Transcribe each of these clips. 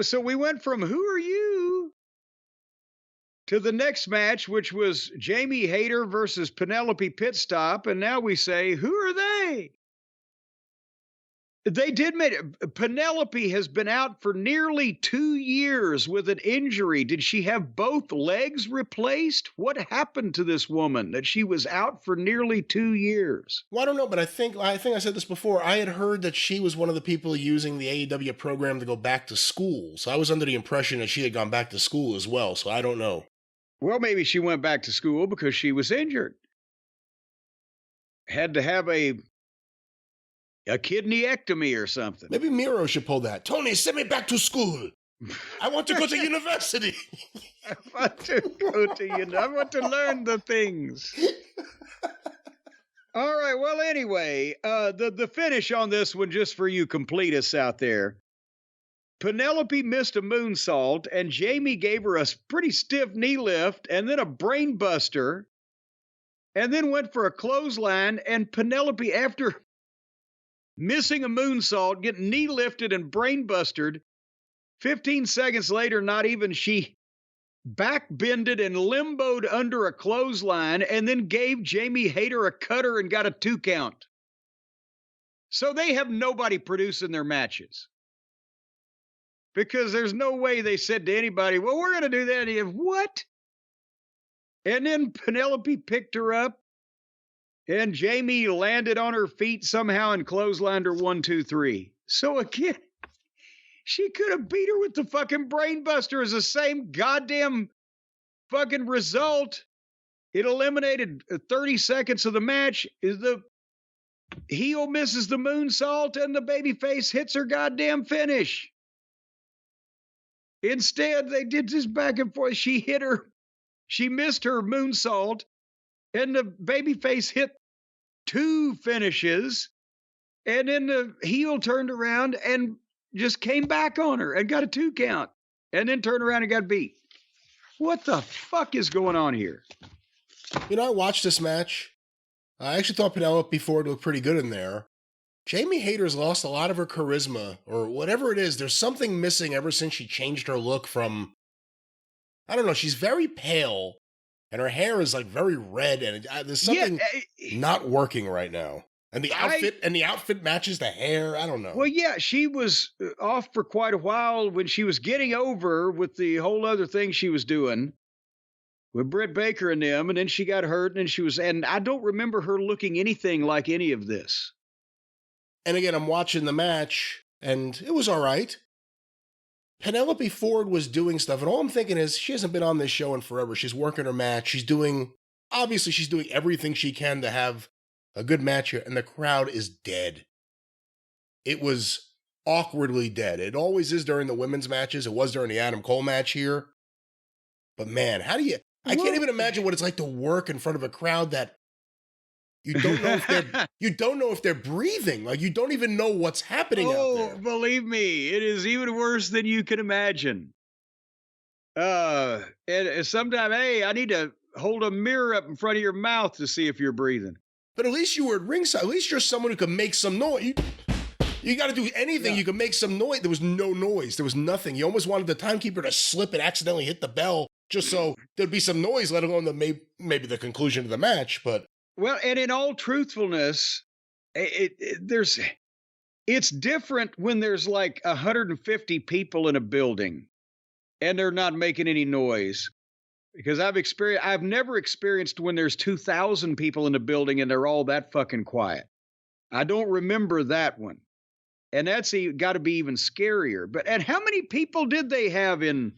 So we went from "Who are you?" to the next match, which was Jamie Hayter versus Penelope Pitstop, and now we say, "Who are they?" They did make it. Penelope has been out for nearly 2 years with an injury. Did she have both legs replaced? What happened to this woman that she was out for nearly 2 years? Well, I don't know, but I think I said this before. I had heard that she was one of the people using the AEW program to go back to school. So I was under the impression that she had gone back to school as well. So I don't know. Well, maybe she went back to school because she was injured. Had to have a kidneyectomy or something. Maybe Miro should pull that. Tony, send me back to school. I want to go to university. I want to learn the things. All right. Well, anyway, the finish on this one, just for you completists out there. Penelope missed a moonsault, and Jamie gave her a pretty stiff knee lift, and then a brain buster, and then went for a clothesline. And Penelope, after missing a moonsault, getting knee lifted and brain busted, 15 seconds later, not even, she back-bended and limboed under a clothesline and then gave Jamie Hayter a cutter and got a 2 count. So they have nobody producing their matches. Because there's no way they said to anybody, well, we're going to do that. And what? And then Penelope picked her up, and Jamie landed on her feet somehow and clotheslined her 1, 2, 3. So again, she could have beat her with the fucking brainbuster as the same goddamn fucking result. It eliminated 30 seconds of the match. The heel misses the moonsault and the babyface hits her goddamn finish. Instead, they did this back and forth. She missed her moonsault, and the babyface hit 2 finishes, and then the heel turned around and just came back on her and got a 2 count, and then turned around and got beat. What the fuck is going on here? You know, I watched this match. I actually thought Penelope Ford looked pretty good in there. Jamie Hayter's lost a lot of her charisma, or whatever it is. There's something missing ever since she changed her look from, I don't know, she's very pale, and her hair is like very red, and there's something not working right now. And the outfit matches the hair. I don't know. Well, yeah, she was off for quite a while when she was getting over with the whole other thing she was doing with Britt Baker and them, and then she got hurt, and I don't remember her looking anything like any of this. And again, I'm watching the match, and it was all right. Penelope Ford was doing stuff, and all I'm thinking is, she hasn't been on this show in forever. She's working her match. She's doing everything she can to have a good match here, and the crowd is dead. It was awkwardly dead. It always is during the women's matches. It was during the Adam Cole match here. But man, I can't even imagine what it's like to work in front of a crowd that you don't know if they're breathing. Like, you don't even know what's happening out there. Believe me, it is even worse than you can imagine. And sometimes, I need to hold a mirror up in front of your mouth to see if you're breathing. But at least you were at ringside. At least you're someone who can make some noise. You got to do anything. Yeah. You can make some noise. There was no noise. There was nothing. You almost wanted the timekeeper to slip and accidentally hit the bell just so there'd be some noise, let alone maybe the conclusion of the match. But well, and in all truthfulness, it's different when there's like 150 people in a building and they're not making any noise. Because I've never experienced when there's 2,000 people in a building and they're all that fucking quiet. I don't remember that one. And that's got to be even scarier. And how many people did they have in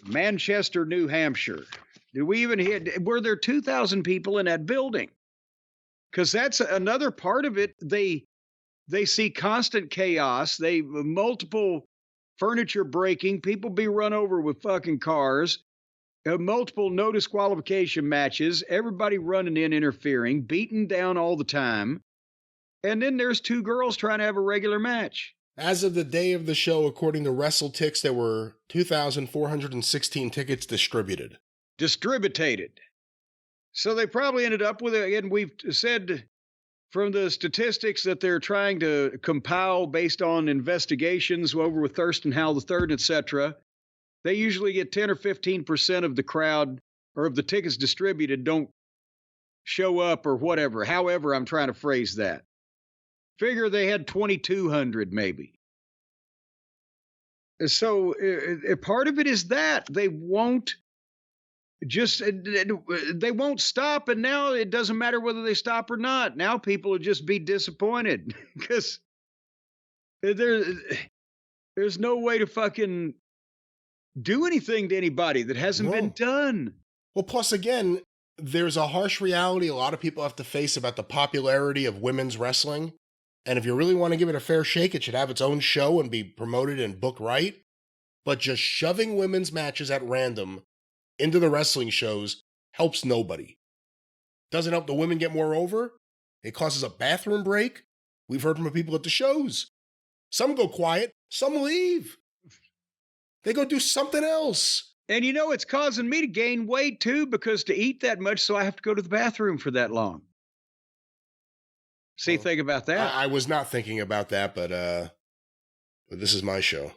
Manchester, New Hampshire? Were there 2,000 people in that building? Because that's another part of it. They see constant chaos. Multiple furniture breaking, people be run over with fucking cars, multiple no disqualification matches, everybody running in, interfering, beaten down all the time. And then there's 2 girls trying to have a regular match. As of the day of the show, according to WrestleTix, there were 2,416 tickets distributed. So they probably ended up with, again, we've said from the statistics that they're trying to compile based on investigations over with Thurston Howell III, etc., they usually get 10 or 15% of the crowd or of the tickets distributed don't show up or whatever. However, I'm trying to phrase that. Figure they had 2,200 maybe. So part of it is that they won't stop, and now it doesn't matter whether they stop or not. Now people will just be disappointed because there's no way to fucking do anything to anybody that hasn't been done. Well, plus again, there's a harsh reality a lot of people have to face about the popularity of women's wrestling. And if you really want to give it a fair shake, it should have its own show and be promoted and booked right. But just shoving women's matches at random into the wrestling shows helps nobody. Doesn't help the women get more over. It causes a bathroom break. We've heard from people at the shows. Some go quiet, some leave. They go do something else. And it's causing me to gain weight too, because to eat that much, so I have to go to the bathroom for that long. See, think about that. I was not thinking about that, but this is my show.